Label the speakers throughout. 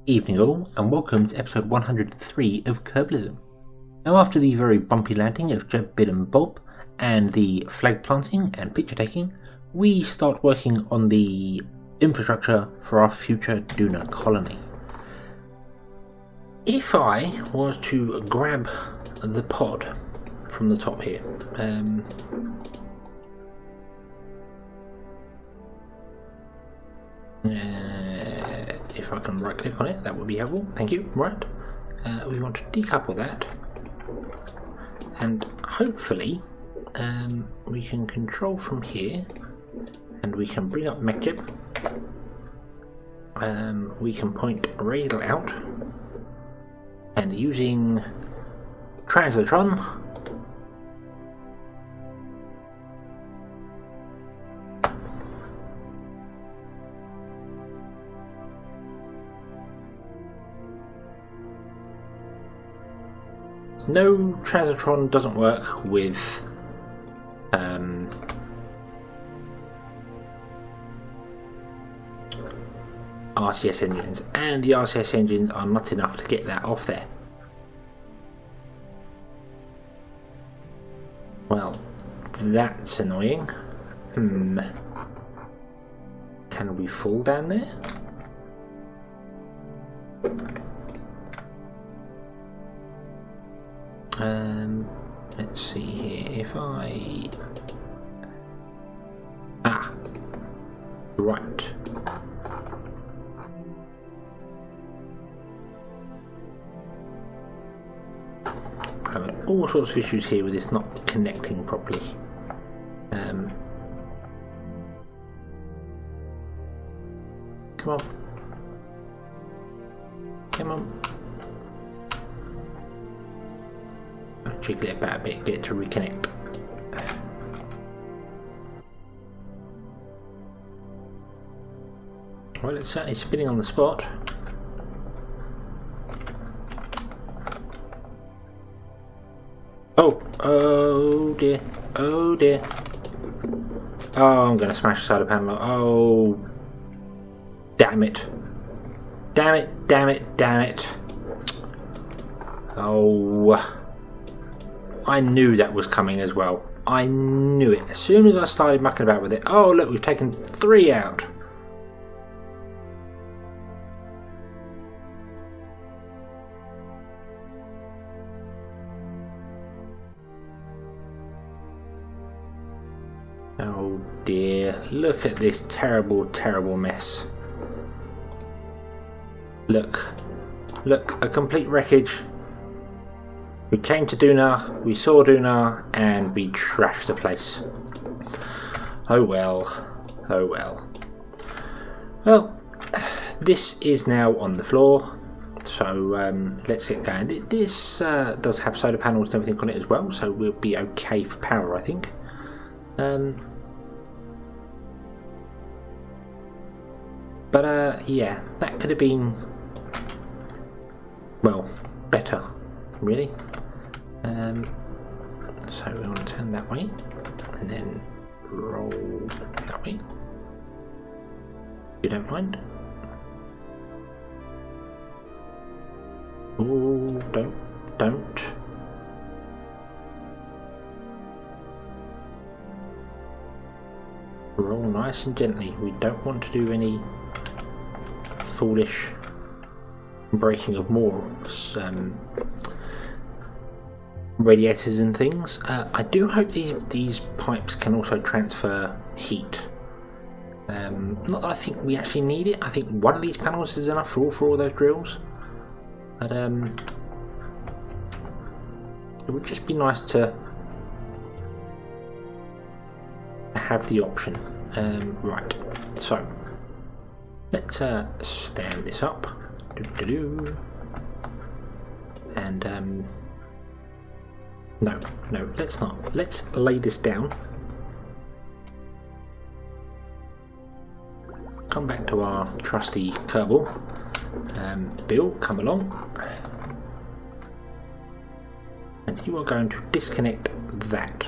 Speaker 1: Evening all, and welcome to episode 103 of Kerbalism. Now, after the very bumpy landing of Jeb, Bill and Bob, and the flag planting and picture taking, we start working on the infrastructure for our future Duna Colony. If I was to grab the pod from the top here, if I can right click on it, that would be helpful. Thank you. Right. We want to decouple that, and hopefully we can control from here, and we can bring up MechJib. We can point radial out, and using Translatron, no, Translatron doesn't work with RCS engines, and the RCS engines are not enough to get that off there. Well, that's annoying. Can we fall down there? Let's see here. If I... right. Having all sorts of issues here with this not connecting properly. Come on. Come on. Jiggle it about a bit, get it to reconnect. Well, it's certainly spinning on the spot. Oh dear, oh dear. Oh, I'm going to smash the solar panel. Oh, damn it. Damn it, damn it, damn it. Oh, I knew that was coming as well. I knew it. As soon as I started mucking about with it. Oh, look, we've taken 3 out. Oh dear, look at this terrible, terrible mess. Look, a complete wreckage. We came to Duna, we saw Duna, and we trashed the place. Oh well, oh well. Well, this is now on the floor, so let's get going. This does have solar panels and everything on it as well, so we'll be okay for power, I think. But yeah, that could have been, well, better, really. So we want to turn that way, and then roll that way. You don't mind? Oh, don't. Roll nice and gently. We don't want to do any foolish breaking of more radiators and things. I do hope these pipes can also transfer heat. Not that I think we actually need it. I think one of these panels is enough for all those drills. But it would just be nice to have the option. Right, so let's stand this up. And no, let's not. Let's lay this down. Come back to our trusty Kerbal. Bill, come along. And you are going to disconnect that.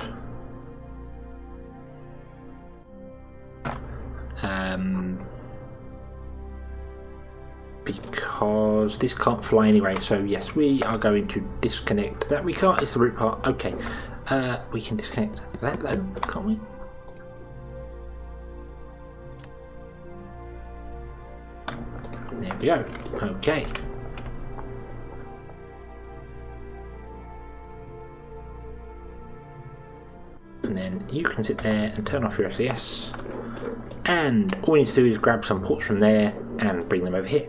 Speaker 1: because this can't fly anyway. So yes, we are going to disconnect that. We can't. It's the root part. Okay, we can disconnect that though, can't we? There we go. Okay. And then you can sit there and turn off your SES, and all we need to do is grab some ports from there and bring them over here.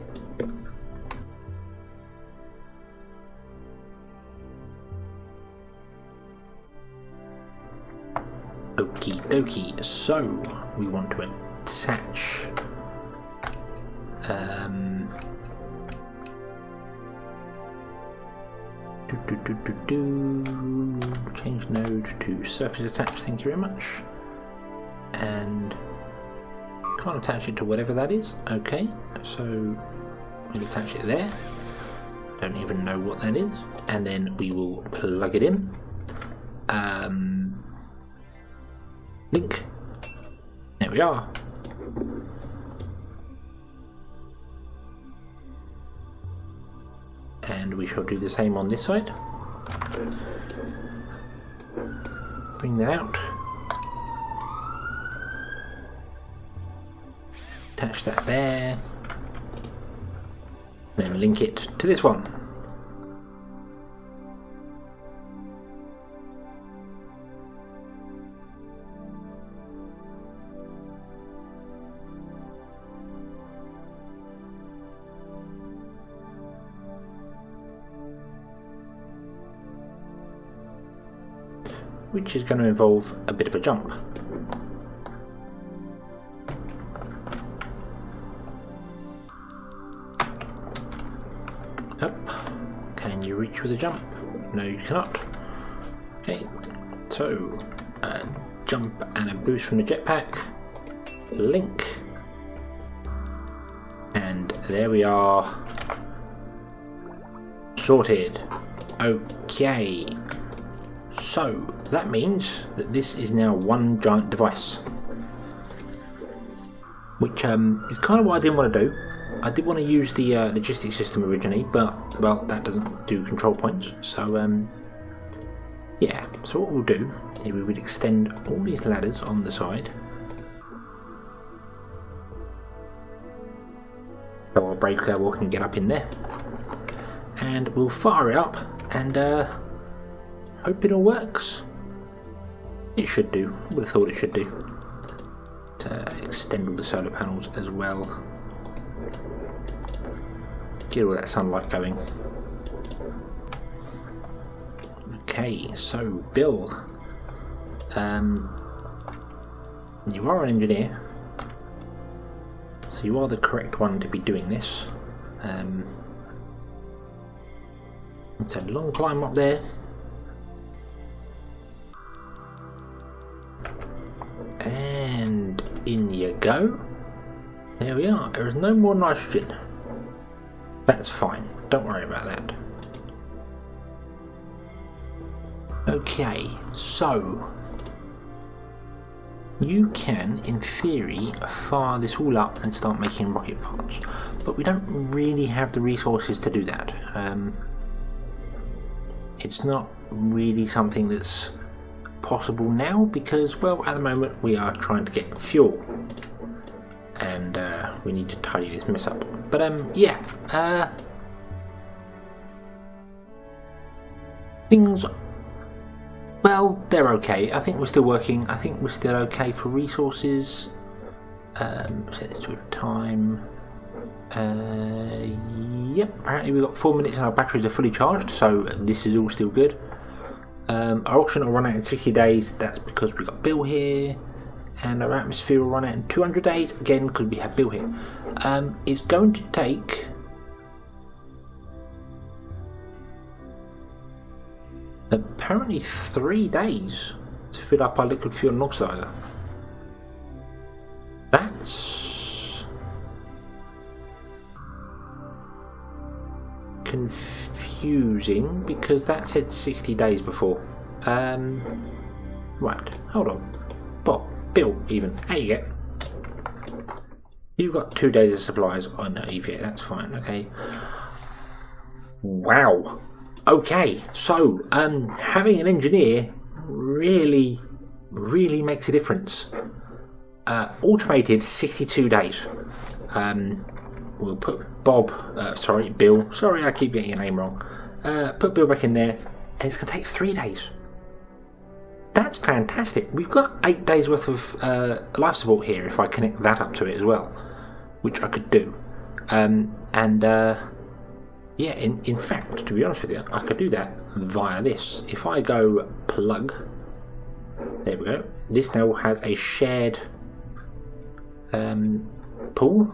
Speaker 1: Okie dokie, so we want to attach change node to surface attach, thank you very much, and can't attach it to whatever that is. Okay, so we'll attach it there, don't even know what that is, and then we will plug it in. Link, there we are. And we shall do the same on this side. Bring that out. Attach that there. Then link it to this one. Which is going to involve a bit of a jump. Up. Can you reach with a jump? No, you cannot. Okay, so jump and a boost from the jetpack. Link. And there we are. Sorted. Okay. So that means that this is now one giant device, which is kind of what I didn't want to do. I did want to use the logistics system originally, but well, that doesn't do control points. So yeah. So what we'll do is we would extend all these ladders on the side, so our brave Kerbal can get up in there, and we'll fire it up and hope it all works. It should do. I would have thought it should do. To extend all the solar panels as well. Get all that sunlight going. Okay, so Bill, you are an engineer, so you are the correct one to be doing this. It's a long climb up there. And in you go. There we are. There is no more nitrogen. That's fine. Don't worry about that. Okay, so you can, in theory, fire this all up and start making rocket parts, but we don't really have the resources to do that. It's not really something that's possible now because, well, at the moment we are trying to get fuel and we need to tidy this mess up. But yeah, things, well, they're okay. I think we're still working. I think we're still okay for resources. Set this to a time. Yep, apparently we've got 4 minutes and our batteries are fully charged, so this is all still good. Our oxygen will run out in 60 days, that's because we got Bill here, and our atmosphere will run out in 200 days, again because we have Bill here. It's going to take apparently 3 days to fill up our liquid fuel and oxidizer. That's confusing because that said 60 days before. Right, hold on. Bill, even. How you get? You've got 2 days of supplies. Oh no, yeah, that's fine. Okay. Wow. Okay, so having an engineer really makes a difference. Automated 62 days. We'll put Bill. Sorry, I keep getting your name wrong. Put Bill back in there, and it's going to take 3 days. That's fantastic. We've got 8 days worth of life support here if I connect that up to it as well, which I could do. Yeah, in fact, to be honest with you, I could do that via this. If I go plug, there we go. This now has a shared pool,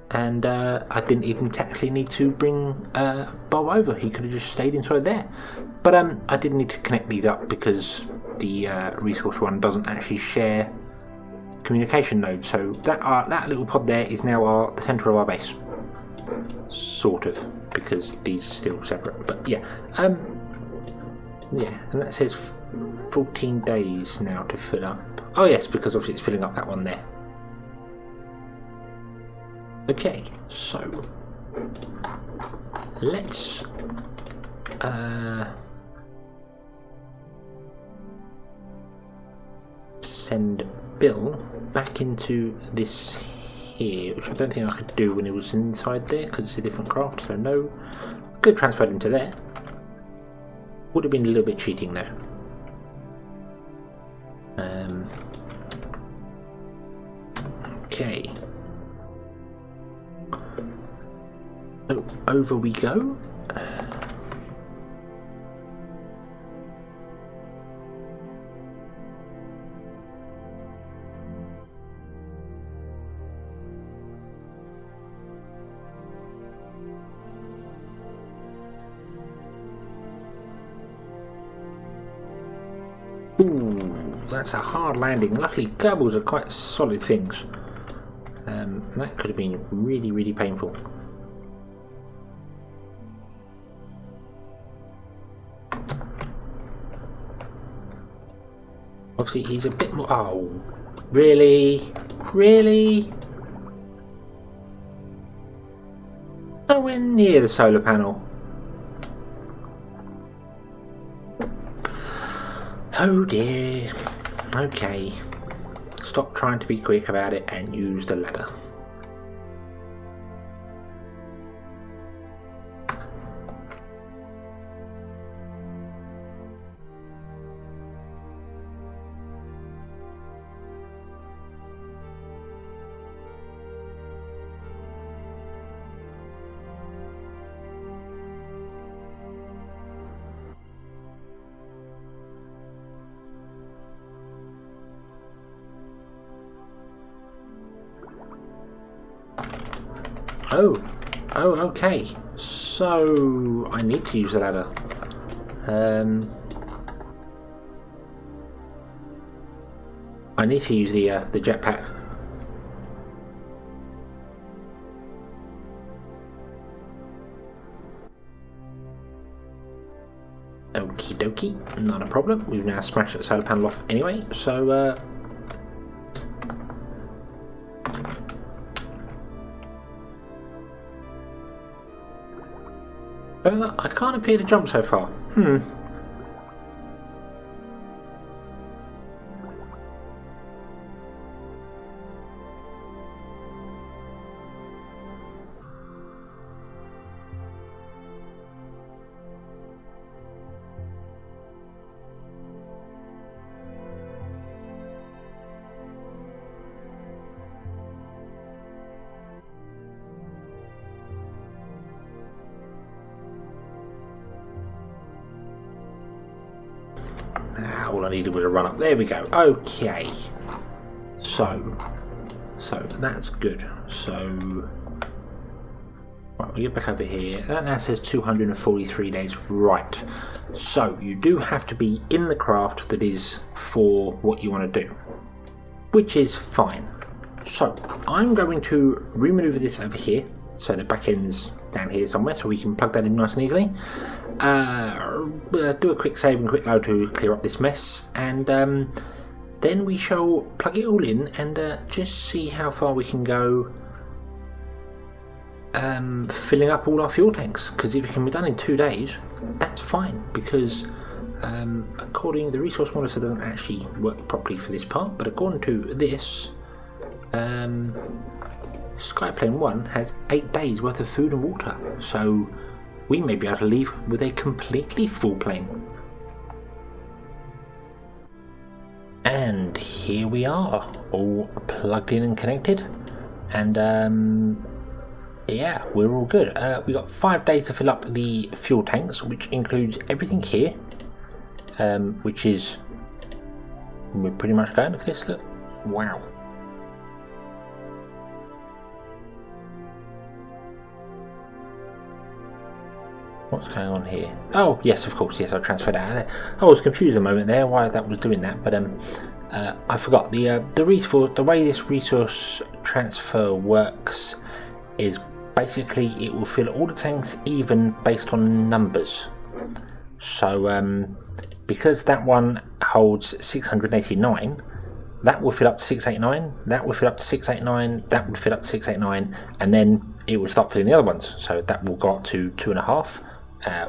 Speaker 1: and I didn't even technically need to bring Bob over. He could have just stayed inside there. But I didn't need to connect these up because the resource one doesn't actually share communication nodes. So that little pod there is now the centre of our base. Sort of, because these are still separate, but yeah, yeah, and that says 14 days now to fill up. Oh yes, because obviously it's filling up that one there. Okay, so let's send Bill back into this here, which I don't think I could do when it was inside there because it's a different craft, so no. Could have transferred him to there. Would have been a little bit cheating though. Okay. So over we go. Ooh, that's a hard landing. Luckily, Kerbals are quite solid things. That could have been really painful. Obviously, he's a bit more. Oh, really? Really? Nowhere near the solar panel. Oh dear. Okay. Stop trying to be quick about it and use the ladder. Oh, okay. So I need to use the ladder. I need to use the jetpack. Okie dokie, not a problem. We've now smashed that solar panel off anyway, so I can't appear to jump so far. All I needed was a run up. There we go. Okay. So that's good. So right, we get back over here. That now says 243 days. Right. So you do have to be in the craft that is for what you want to do, which is fine. So I'm going to remaneuver this over here. So the back end's down here somewhere, so we can plug that in nice and easily. Do a quick save and quick load to clear up this mess, and then then we shall plug it all in and just see how far we can go filling up all our fuel tanks, because if it can be done in 2 days, that's fine, because according the resource monitor doesn't actually work properly for this part, but according to this, Skyplane 1 has 8 days worth of food and water, so we may be able to leave with a completely full plane. And here we are, all plugged in and connected, and yeah, we're all good. We've got 5 days to fill up the fuel tanks, which includes everything here, which is, we're pretty much going. Look at this, look, wow. What's going on here? Oh, yes, of course, yes, I transferred that out of there. I was confused a moment there why that was doing that, but I forgot. The way this resource transfer works is basically it will fill all the tanks even based on numbers. So because that one holds 689, that will fill up to 689, that will fill up to 689, that would fill up to 689, and then it will start filling the other ones. So that will go up to 2.5.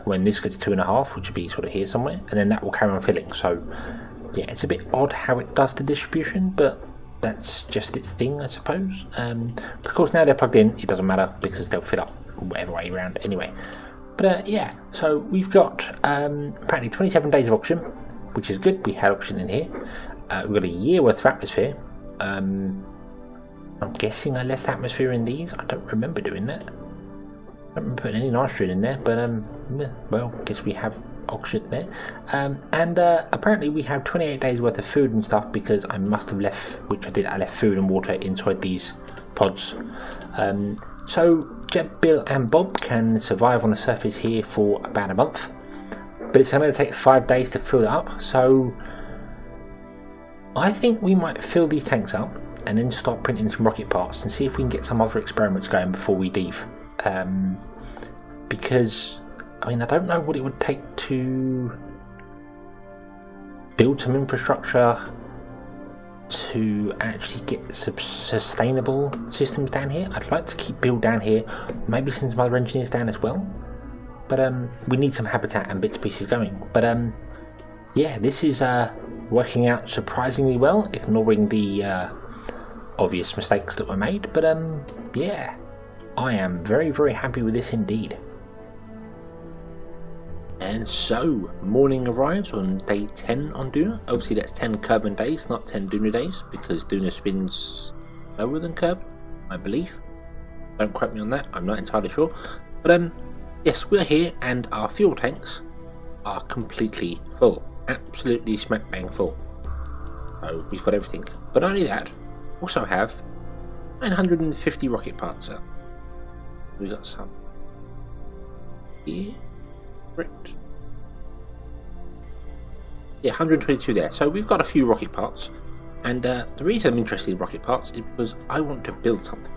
Speaker 1: When this gets to 2.5, which would be sort of here somewhere, and then that will carry on filling. So yeah, it's a bit odd how it does the distribution, but that's just its thing, I suppose. Of course, now they're plugged in, it doesn't matter because they'll fill up whatever way around anyway. But yeah, so we've got apparently 27 days of oxygen, which is good. We had oxygen in here. We've got a year worth of atmosphere. I'm guessing I left atmosphere in these. I don't remember doing that. I haven't put any nitrogen in there, but well, I guess we have oxygen there. And apparently we have 28 days worth of food and stuff, because I must have left, which I did, I left food and water inside these pods. So Jeb, Bill and Bob can survive on the surface here for about a month, but it's going to take 5 days to fill it up. So I think we might fill these tanks up and then start printing some rocket parts and see if we can get some other experiments going before we leave. Because I mean, I don't know what it would take to build some infrastructure to actually get sustainable systems down here. I'd like to build down here, maybe send some other engineers down as well, but we need some habitat and bits and pieces going. But yeah, this is working out surprisingly well, ignoring the obvious mistakes that were made. But yeah, I am very, very happy with this indeed. And so, morning arrives on day 10 on Duna. Obviously that's 10 Kerbal days, not 10 Duna days, because Duna spins lower than Kerbal, I believe. Don't quote me on that, I'm not entirely sure. But yes, we're here and our fuel tanks are completely full. Absolutely smack bang full. So we've got everything. But not only that, we also have 950 rocket parts out. We got some here. Yeah, 122 there. So we've got a few rocket parts, and the reason I'm interested in rocket parts is because I want to build something.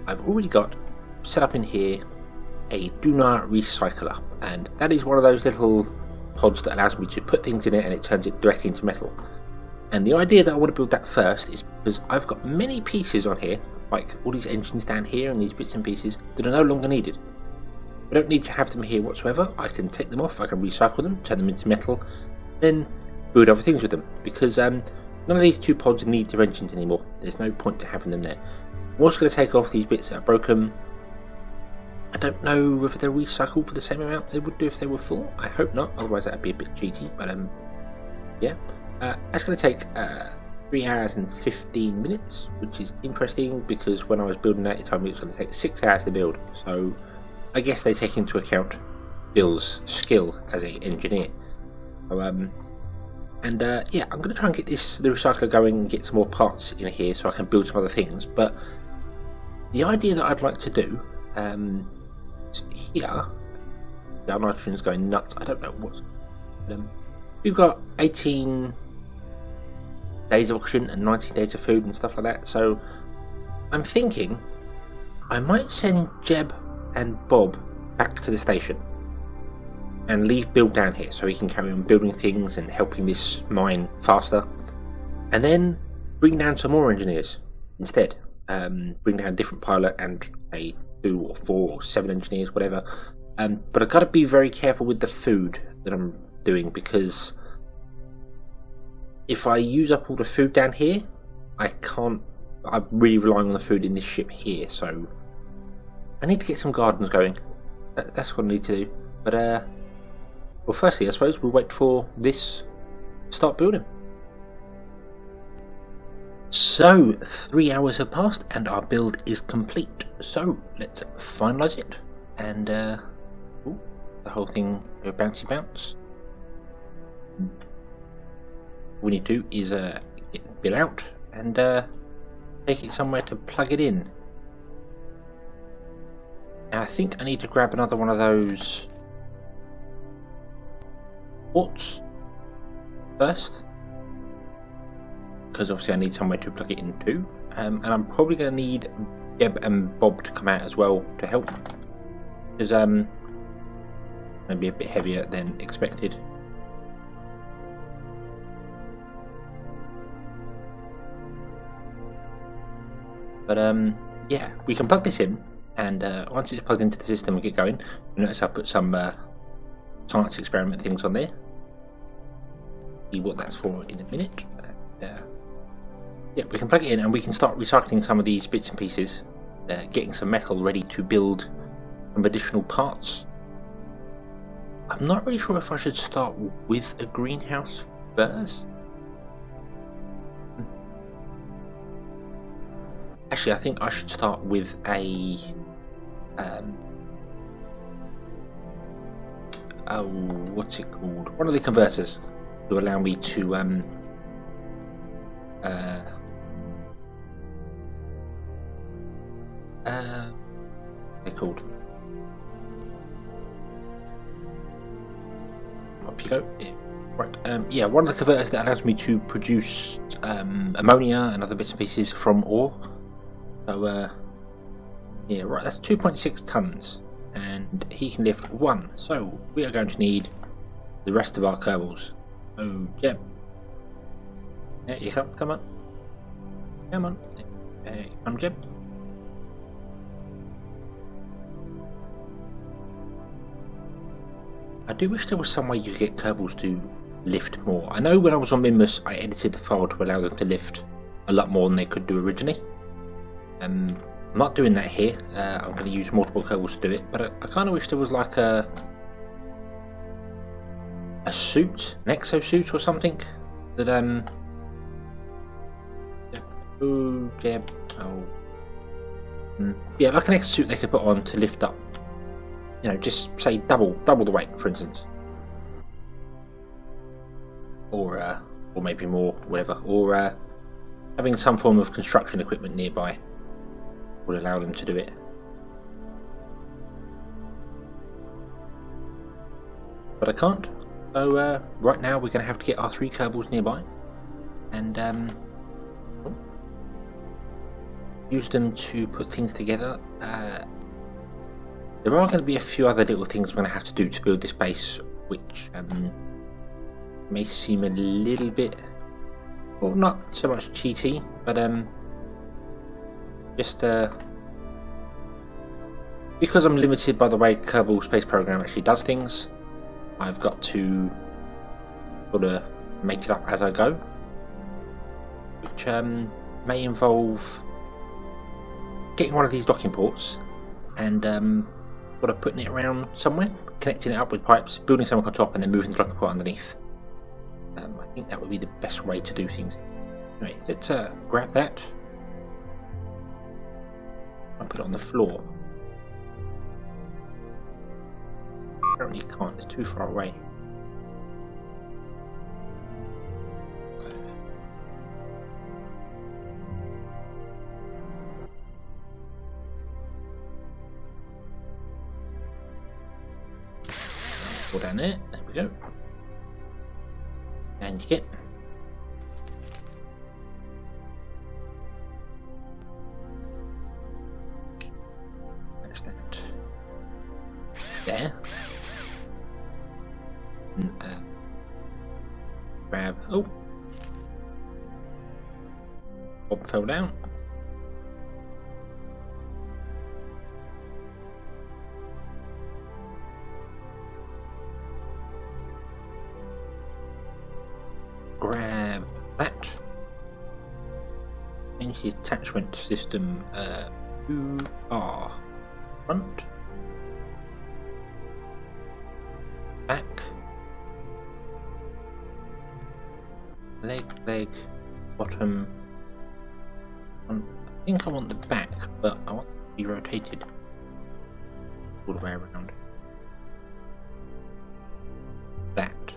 Speaker 1: I've already got set up in here a Duna recycler, and that is one of those little pods that allows me to put things in it and it turns it directly into metal. And the idea that I want to build that first is because I've got many pieces on here, like all these engines down here and these bits and pieces, that are no longer needed. I don't need to have them here whatsoever. I can take them off, I can recycle them, turn them into metal, then build other things with them, because none of these two pods need their engines anymore. There's no point to having them there. I'm also going to take off these bits that are broken. I don't know whether they're recycled for the same amount they would do if they were full. I hope not, otherwise that would be a bit cheaty, but yeah. That's going to take 3 hours and 15 minutes, which is interesting, because when I was building that, it told me it was going to take 6 hours to build, so I guess they take into account Bill's skill as an engineer. So, yeah, I'm going to try and get the recycler going and get some more parts in here so I can build some other things. But the idea that I'd like to do here, our nitrogen's going nuts. I don't know what. We've got 18 days of oxygen and 90 days of food and stuff like that. So I'm thinking I might send Jeb and Bob back to the station and leave Bill down here so he can carry on building things and helping this mine faster. and then bring down some more engineers instead. Bring down a different pilot and a 2 or 4 or 7 engineers, whatever. But I've got to be very careful with the food that I'm doing, because if I use up all the food down here, I'm really relying on the food in this ship here, so I need to get some gardens going. That's what I need to do. But well, firstly, I suppose we'll wait for this to start building. So 3 hours have passed and our build is complete. So let's finalize it, and ooh, the whole thing go bouncy bounce. All we need to do is get Bill out and take it somewhere to plug it in. Now, I think I need to grab another one of those ports first, because obviously I need somewhere to plug it into, and I'm probably going to need Jeb and Bob to come out as well to help, because going to be a bit heavier than expected. But yeah, we can plug this in, and once it's plugged into the system and get going, you notice I put some science experiment things on there. See what that's for in a minute. Yeah, we can plug it in and we can start recycling some of these bits and pieces, getting some metal ready to build some additional parts. I'm not really sure if I should start with a greenhouse first. Actually, I think I should start with a oh, what's it called? One of the converters to allow me to they're called. Up you go. Yeah. Right. Yeah, one of the converters that allows me to produce ammonia and other bits and pieces from ore. So yeah, right. That's 2.6 tons, and he can lift 1. So we are going to need the rest of our Kerbals. Oh, Jeb. Yeah, you come on. Come on. Come, Jeb. I do wish there was some way you could get Kerbals to lift more. I know when I was on Minmus, I edited the file to allow them to lift a lot more than they could do originally. I'm not doing that here. I'm going to use multiple Kerbals to do it, but I kind of wish there was like a suit, an exosuit or something that oh, Jeb. Oh, yeah, like an exosuit they could put on to lift up. You know, just say double the weight, for instance, or maybe more, whatever. Or having some form of construction equipment nearby would allow them to do it. But I can't. So right now we're going to have to get our 3 Kerbals nearby, and use them to put things together. There are going to be a few other little things I'm going to have to do to build this base, which may seem a little bit, well, not so much cheaty, but just because I'm limited by the way Kerbal Space Program actually does things, I've got to sort of make it up as I go, which may involve getting one of these docking ports and sort of putting it around somewhere, connecting it up with pipes, building something on top, and then moving the docking port underneath. I think that would be the best way to do things. Anyway, let's grab that and put it on the floor. Apparently you can't, it's too far away. Go down there, there we go. And you get there's that there. And, grab, oh, Bob fell down. Grab that. Change the attachment system to R. Front. Back. Leg, bottom. I think I want the back, but I want it to be rotated all the way around. That.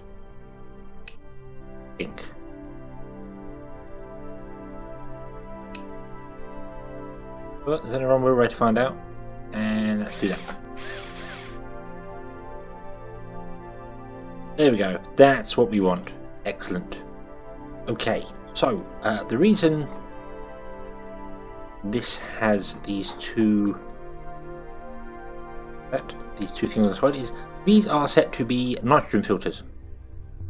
Speaker 1: I think. But there's only one way to find out, and let's do that. There we go. That's what we want. Excellent. Okay, so the reason this has these two things on the side is these are set to be nitrogen filters.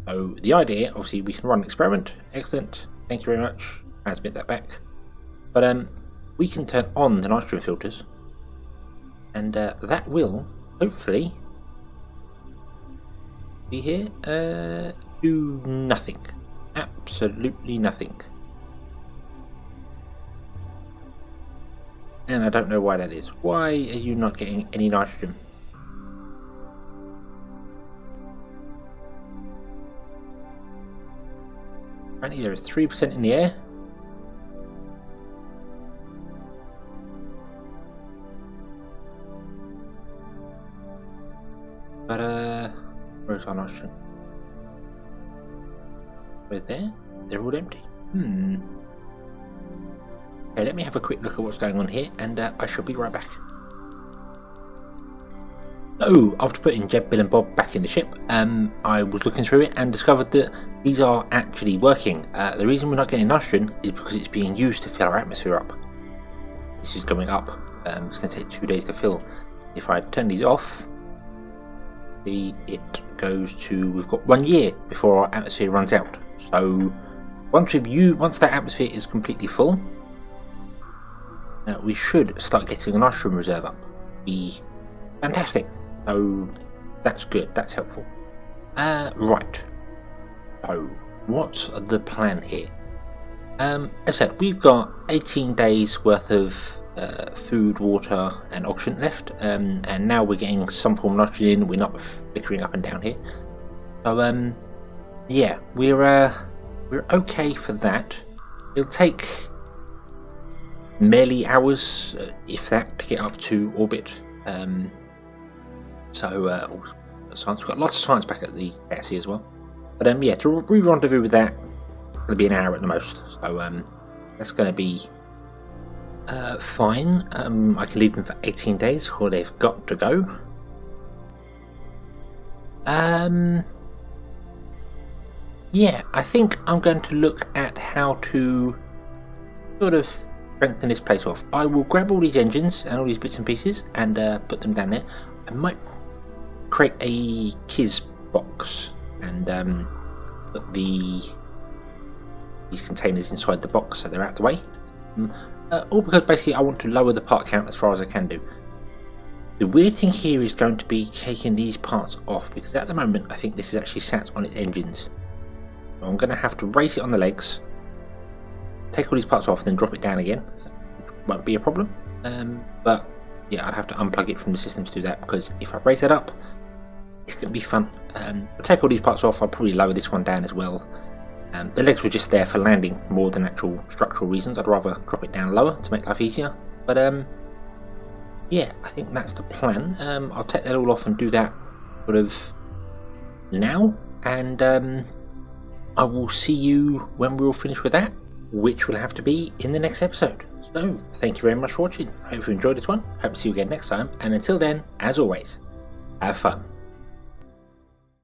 Speaker 1: So the idea, obviously, we can run an experiment. Excellent. Thank you very much. Transmit that back. But we can turn on the nitrogen filters, and that will hopefully be here. Do nothing. Absolutely nothing. And I don't know why that is. Why are you not getting any nitrogen? Apparently there is 3% in the air. But where's our nitrogen? Right there? They're all empty. Okay, let me have a quick look at what's going on here, and I shall be right back. So, after putting Jeb, Bill and Bob back in the ship, I was looking through it and discovered that these are actually working. The reason we're not getting nitrogen is because it's being used to fill our atmosphere up. This is going up. It's going to take 2 days to fill. If I turn these off, it goes to, we've got 1 year before our atmosphere runs out. So once that atmosphere is completely full, we should start getting a nitrogen reserve up. Be fantastic. So that's good, that's helpful. Right. So what's the plan here? As I said, we've got 18 days worth of food, water and oxygen left, and now we're getting some form of nitrogen in. We're not flickering up and down here. So yeah, we're okay for that. It'll take merely hours, if that, to get up to orbit. Science, we've got lots of science back at the AC as well. But yeah, to re-rendezvous with that, it's going to be an hour at the most. So that's going to be fine. I can leave them for 18 days before they've got to go. Yeah, I think I'm going to look at how to sort of strengthen this place off. I will grab all these engines and all these bits and pieces and put them down there. I might create a Kiz box and put these containers inside the box so they're out of the way. All because basically I want to lower the part count as far as I can do. The weird thing here is going to be taking these parts off, because at the moment I think this is actually sat on its engines. So I'm going to have to raise it on the legs, take all these parts off and then drop it down again. Won't be a problem, but yeah, I'd have to unplug it from the system to do that, because if I raise that up, it's going to be fun. I'll take all these parts off. I'll probably lower this one down as well. The legs were just there for landing more than actual structural reasons. I'd rather drop it down lower to make life easier. But yeah, I think that's the plan. I'll take that all off and do that sort of now, and I will see you when we're all finished with that, which will have to be in the next episode. So, thank you very much for watching. Hope you enjoyed this one. Hope to see you again next time, and until then, as always, have fun.